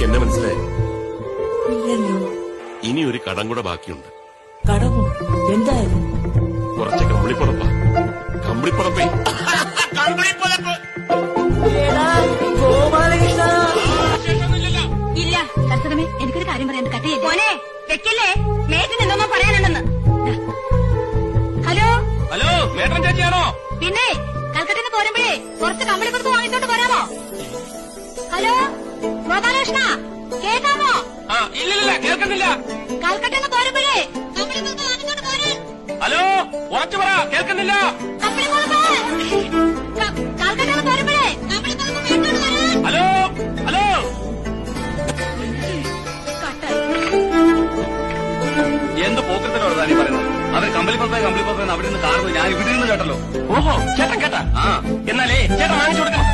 എന്നെ മനസ്സിലായി? ഇല്ലല്ലോ. ഇനി ഒരു കടം കൂടെ ബാക്കിയുണ്ട്. കടമോ? എന്തായാലും കുറച്ച് കമ്പിളിപ്പുറപ്പാ. കമ്പിളിപ്പുറപ്പേ. ഗോപാലകൃഷ്ണ. ഇല്ല കർത്തകമേ, എനിക്കൊരു കാര്യം പറയാൻ കട്ടിയല്ലേ മോനെ. വെക്കല്ലേ, മേറ്റിന് എന്തൊന്നും പറയാനുണ്ടെന്ന്. Hello hello, മേട്ടൻ ചേച്ചിയാണോ? പിന്നെ കൽക്കട്ടന്ന് പോരുമ്പോഴേ കുറച്ച് കമ്പിളിപ്പുറത്ത് വാങ്ങിച്ചോണ്ട് പോരാമോ? ഹലോ ഗോപാലകൃഷ്ണ, കേൾക്കാമോ? ഇല്ലില്ല, കേൾക്കുന്നില്ല. കൽക്കട്ടന്ന് പോരുമ്പോഴേ കമ്പിളിപ്പുറത്ത് വാങ്ങിച്ചോണ്ട് പോരാൻ. ഹലോ, ഉറച്ചു പറ, കേൾക്കുന്നില്ല. കമ്പിളിപ്പുറത്ത് കൽക്കട്ടന്ന് പോരുമ്പോഴേ കമ്പിളിപ്പുറത്ത് മേടിച്ചോണ്ട് വരാൻ. ഹലോ ഹലോ, എന്ത് പോക്കത്തിനോട് താനീ പറയുന്നത്? അവർ കമ്പളിപ്പുറത്ത് അവിടെ നിന്ന് കാണുന്നത് ഞാൻ ഇവിടെ നിന്ന് കേട്ടല്ലോ. ഓഹോ, ചേട്ടൻ കേട്ടാ? എന്നാലേ ചേട്ടൻ വാങ്ങിച്ചു കൊടുക്കണം.